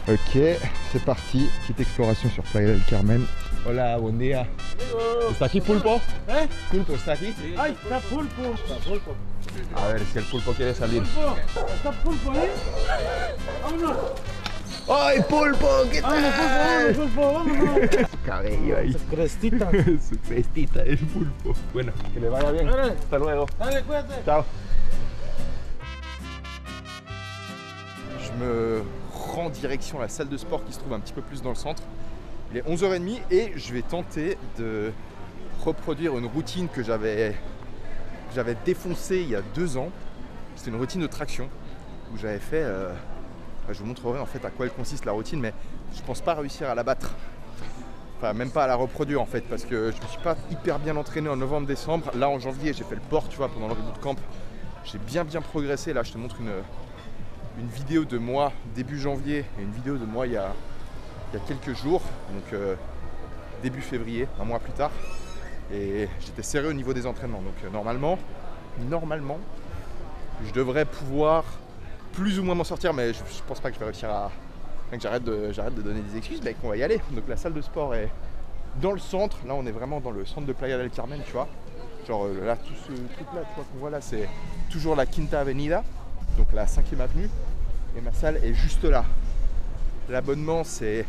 Ok, c'est parti. Petite exploration sur Playa del Carmen. Hola, buen día. ¿Está aquí pulpo? ¿Eh? ¿Pulpo está aquí? ¡Ay, está pulpo! Está pulpo. A ver si el pulpo quiere salir. ¡Pulpo! ¿Está pulpo ahí? ¡Vámonos! ¡Ay, pulpo! ¿Qué ¡Vámonos, tal? pulpo! ¡Vámonos! Su cabello ahí. Su crestita. Su crestita del pulpo. Bueno, que le vaya bien. Dale. Hasta luego. Dale, cuídate. Ciao. Je me rends direction la salle de sport qui se trouve un petit peu plus dans le centre. Il est 11h30 et je vais tenter de reproduire une routine que j'avais défoncée il y a 2 ans. C'était une routine de traction où j'avais fait... je vous montrerai en fait à quoi elle consiste la routine, mais je pense pas réussir à la battre. Enfin, même pas à la reproduire en fait, parce que je me suis pas hyper bien entraîné en novembre-décembre. Là en janvier, j'ai fait le port, tu vois, pendant le bootcamp. J'ai bien progressé. Là, je te montre une vidéo de moi début janvier et une vidéo de moi il y a quelques jours, donc début février, un mois plus tard. Et j'étais sérieux au niveau des entraînements. Donc normalement, je devrais pouvoir plus ou moins m'en sortir, mais je pense pas que je vais réussir à... que j'arrête de donner des excuses, mais qu'on va y aller. Donc la salle de sport est dans le centre. Là, on est vraiment dans le centre de Playa del Carmen, tu vois. Genre là, tout ce truc-là, tu vois, qu'on voit là, c'est toujours la Quinta Avenida, donc la 5e avenue. Et ma salle est juste là. L'abonnement, c'est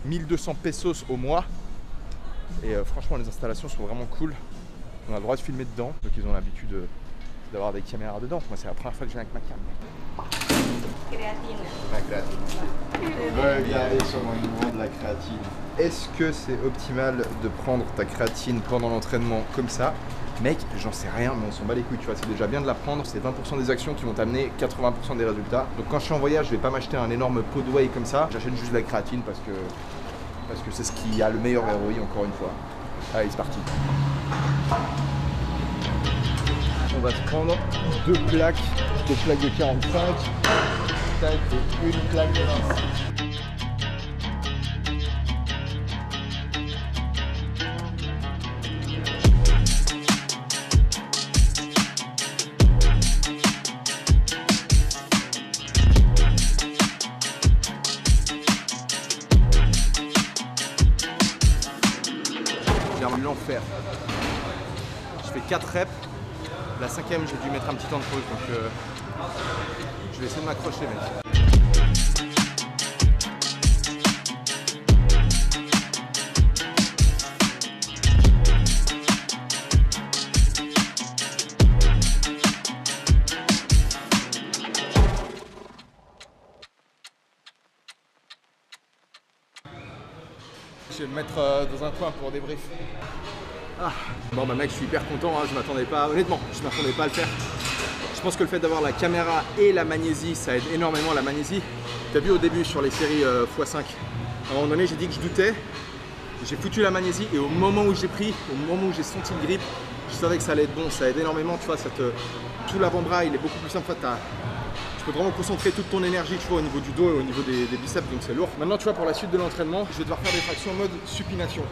1200 pesos au mois. Et franchement, les installations sont vraiment cool. On a le droit de filmer dedans, donc ils ont l'habitude d'avoir des caméras dedans. Moi, c'est la première fois que je viens avec ma cam. Créatine. La créatine. Regardez sur mon niveau de la créatine. Est-ce que c'est optimal de prendre ta créatine pendant l'entraînement comme ça? Mec, j'en sais rien, mais on s'en bat les couilles, tu vois, c'est déjà bien de la prendre, c'est 20% des actions qui vont t'amener 80% des résultats. Donc quand je suis en voyage, je vais pas m'acheter un énorme pot de whey comme ça, j'achète juste de la créatine parce que c'est ce qui a le meilleur ROI, encore une fois. Allez, c'est parti. On va se prendre 2 plaques de 45, tac, et une plaque de 26. L'enfer. Je fais 4 reps. La 5e, j'ai dû mettre un petit temps de pause, donc je vais essayer de m'accrocher, mec. Je vais me mettre dans un coin pour débrief. Ah. Bon bah mec, je suis hyper content, hein. Je m'attendais pas, honnêtement, je m'attendais pas à le faire. Je pense que le fait d'avoir la caméra et la magnésie, ça aide énormément. La magnésie, tu as vu au début sur les séries x5, à un moment donné j'ai dit que je doutais, j'ai foutu la magnésie et au moment où j'ai pris, au moment où j'ai senti le grip, je savais que ça allait être bon, ça aide énormément, tu vois, tout l'avant-bras il est beaucoup plus simple. En fait, tu peux vraiment concentrer toute ton énergie, tu vois, au niveau du dos et au niveau des biceps, donc c'est lourd. Maintenant, tu vois, pour la suite de l'entraînement, je vais devoir faire des tractions en mode supination.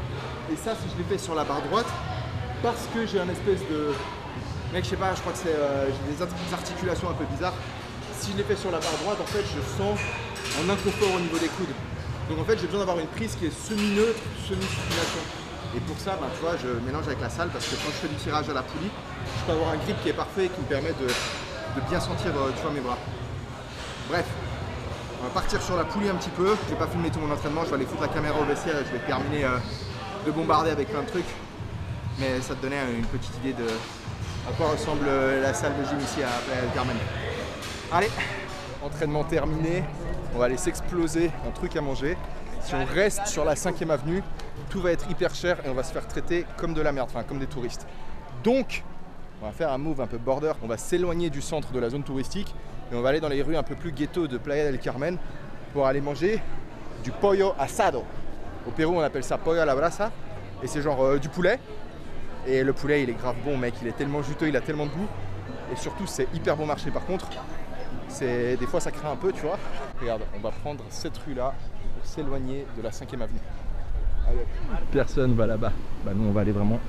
Et ça, si je l'ai fait sur la barre droite, parce que j'ai un espèce de... Mec, je sais pas, je crois que c'est... j'ai des articulations un peu bizarres. Si je l'ai fait sur la barre droite, en fait, je sens un inconfort au niveau des coudes. Donc en fait, j'ai besoin d'avoir une prise qui est semi-neutre, semi-supination. Et pour ça, ben, tu vois, je mélange avec la salle, parce que quand je fais du tirage à la poulie, je peux avoir un grip qui est parfait et qui me permet de bien sentir, tu vois, mes bras. Bref, on va partir sur la poulie un petit peu. Je vais pas filmer tout mon entraînement, je vais aller foutre la caméra au vestiaire et je vais terminer de bombarder avec plein de trucs. Mais ça te donnait une petite idée de à quoi ressemble la salle de gym ici à Playa del Carmen. Allez, entraînement terminé. On va aller s'exploser un truc à manger. Si on reste sur la 5e avenue, tout va être hyper cher et on va se faire traiter comme de la merde, enfin comme des touristes. Donc, on va faire un move un peu border. On va s'éloigner du centre de la zone touristique et on va aller dans les rues un peu plus ghetto de Playa del Carmen pour aller manger du pollo asado. Au Pérou, on appelle ça pollo a la brasa et c'est genre du poulet. Et le poulet, il est grave bon, mec. Il est tellement juteux, il a tellement de goût. Et surtout, c'est hyper bon marché. Par contre, des fois, ça craint un peu, tu vois. Regarde, on va prendre cette rue-là pour s'éloigner de la 5e avenue. Allez. Personne va là-bas. Bah nous, on va aller vraiment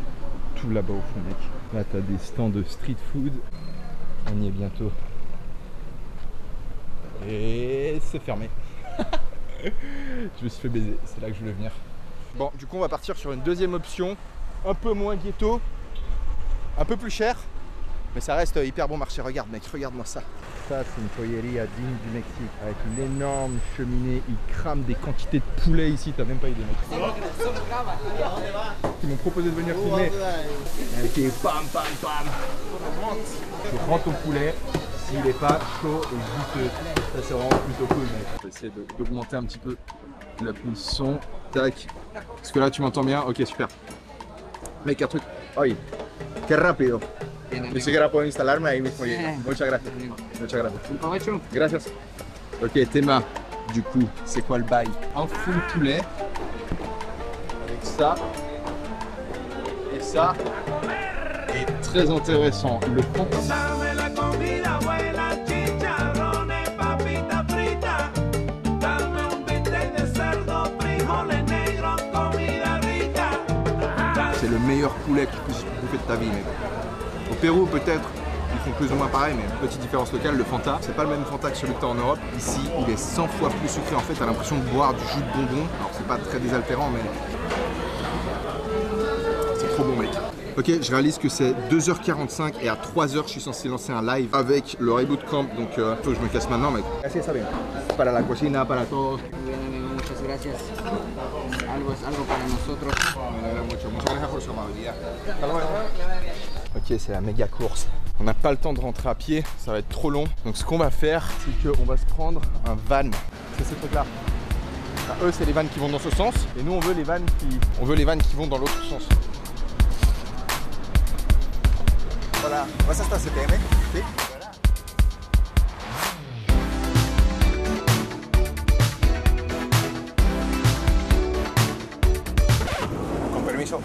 tout là-bas au fond, mec. Là, t'as des stands de street food. On y est bientôt. Et c'est fermé. Je me suis fait baiser, c'est là que je voulais venir. Bon, du coup, on va partir sur une deuxième option, un peu moins ghetto, un peu plus cher, mais ça reste hyper bon marché. Regarde, mec, regarde-moi ça. Ça, c'est une polleria digne du Mexique, avec une énorme cheminée. Ils crament des quantités de poulet ici, t'as même pas idée, mec. Ils m'ont proposé de venir filmer. Ok, pam, pam, pam. Tu prends ton poulet, s'il n'est pas chaud et juteux, ça c'est vraiment plutôt cool, mec. Je vais essayer d'augmenter un petit peu la prise son. Tac. Parce que là, tu m'entends bien? Ok, super. Mec, un truc. Oye, qué rápido. Ni siquiera puedo instalarme ahí mismo. Muchas gracias. Muchas gracias. Gracias. Ok, Théma, du coup, c'est quoi le bail? Un full poulet. Avec ça. Et ça. Et très intéressant, le fond. C'est le meilleur poulet que tu puisses bouffer de ta vie, mec. Au Pérou, peut-être, ils font plus ou moins pareil, mais petite différence locale, le Fanta, c'est pas le même Fanta que celui que tu as en Europe. Ici, il est 100 fois plus sucré. En fait, tu as l'impression de boire du jus de bonbon. Alors, c'est pas très désaltérant, mais c'est trop bon, mec. Ok, je réalise que c'est 2h45 et à 3h, je suis censé lancer un live avec le Reboot Camp. Donc, faut que je me casse maintenant, mec. Así está bien. Para la cocina, para todos. Muchas gracias. Algo es algo para nosotros. Muchas gracias por su amabilidad. Ok, c'est la méga course. On n'a pas le temps de rentrer à pied, ça va être trop long. Donc ce qu'on va faire, c'est qu'on va se prendre un van. C'est ces trucs-là. Eux, c'est les vannes qui vont dans ce sens. Et nous, on veut les vannes qui vont dans l'autre sens. Voilà. ¿Vas hasta CPM? ¿Sí? Con permiso.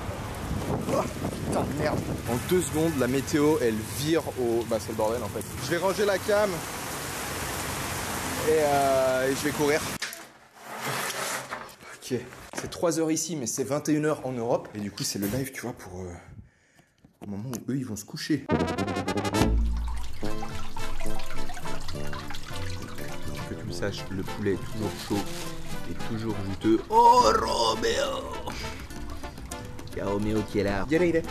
Oh, putain de merde. En 2 secondes, la météo, elle vire au... Bah, c'est le bordel en fait. Je vais ranger la cam et je vais courir. Ok. C'est 3h ici, mais c'est 21h en Europe. Et du coup, c'est le live, tu vois, pour au moment où eux, ils vont se coucher. Que tu le saches, le poulet est toujours chaud et toujours juteux. Oh, Roméo! Il y a Roméo qui est là. Get it.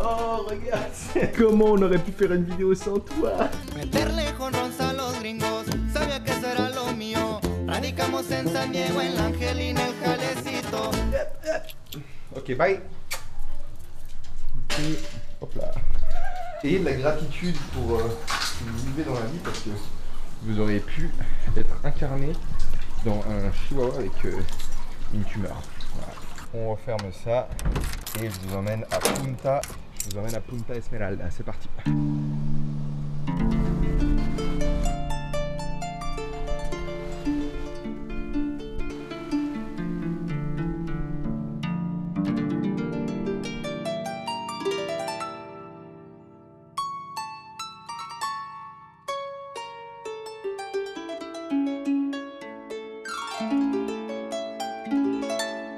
Oh, regarde. Comment on aurait pu faire une vidéo sans toi? Meterle jonrons a los gringos, sabía que será lo mío. Radicamos en San Diego, en la Angelina, el Jalecito. Ok, bye. Et hop là. Et de la gratitude pour ce que vous vivez dans la vie, parce que vous auriez pu être incarné dans un chihuahua avec une tumeur. Voilà. On referme ça et je vous emmène à Punta. Je vous emmène à Punta Esmeralda. C'est parti.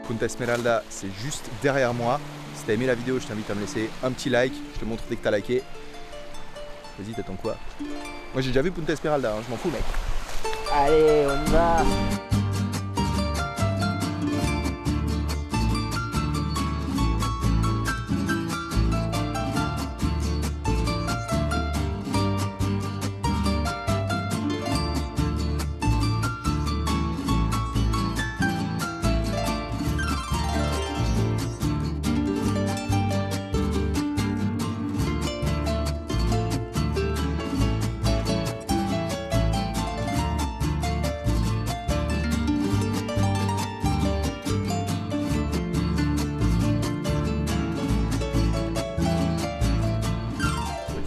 Punta Esmeralda, c'est juste derrière moi. Si t'as aimé la vidéo, je t'invite à me laisser un petit like. Je te montre dès que t'as liké. Vas-y, t'attends quoi? Moi j'ai déjà vu Punta Esmeralda, hein, je m'en fous, mec. Allez, on y va.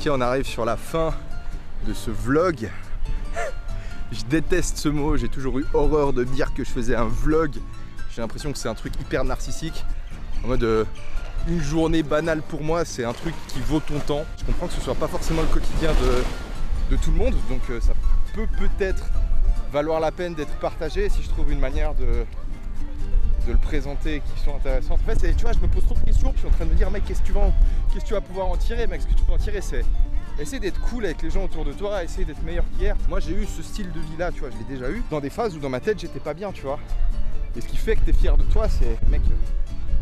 On arrive sur la fin de ce vlog. Je déteste ce mot, j'ai toujours eu horreur de dire que je faisais un vlog. J'ai l'impression que c'est un truc hyper narcissique. En mode une journée banale pour moi, c'est un truc qui vaut ton temps. Je comprends que ce soit pas forcément le quotidien de tout le monde, donc ça peut peut-être valoir la peine d'être partagé si je trouve une manière de le présenter qui sont intéressantes. En fait, tu vois, je me pose trop de questions. Je suis en train de me dire, mec, qu'est-ce que tu vas pouvoir en tirer, mec? Ce que tu peux en tirer, c'est essayer d'être cool avec les gens autour de toi, essayer d'être meilleur qu'hier. Moi, j'ai eu ce style de vie là, tu vois, je l'ai déjà eu dans des phases où dans ma tête, j'étais pas bien, tu vois. Et ce qui fait que t'es fier de toi, c'est, mec,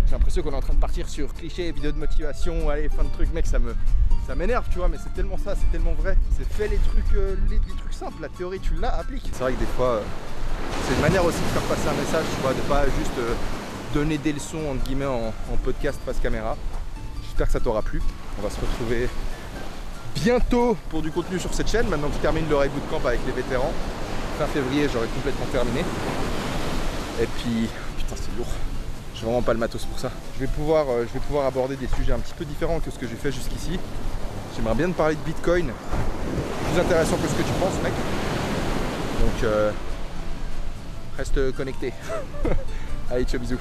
j'ai l'impression qu'on est en train de partir sur clichés, vidéos de motivation, allez, fin de truc, mec, ça m'énerve, tu vois, mais c'est tellement ça, c'est tellement vrai. C'est fait les trucs simples, la théorie, tu l'as, applique. C'est vrai que des fois, c'est une manière aussi de faire passer un message, tu vois, de pas juste donner des leçons, entre guillemets, en podcast face caméra. J'espère que ça t'aura plu. On va se retrouver bientôt pour du contenu sur cette chaîne, maintenant que je termine le Raid Bootcamp avec les vétérans. Fin février, j'aurai complètement terminé. Et puis, putain, c'est lourd. J'ai vraiment pas le matos pour ça. Je vais pouvoir aborder des sujets un petit peu différents que ce que j'ai fait jusqu'ici. J'aimerais bien te parler de Bitcoin. Plus intéressant que ce que tu penses, mec. Donc, reste connecté. Allez, ciao, bisous.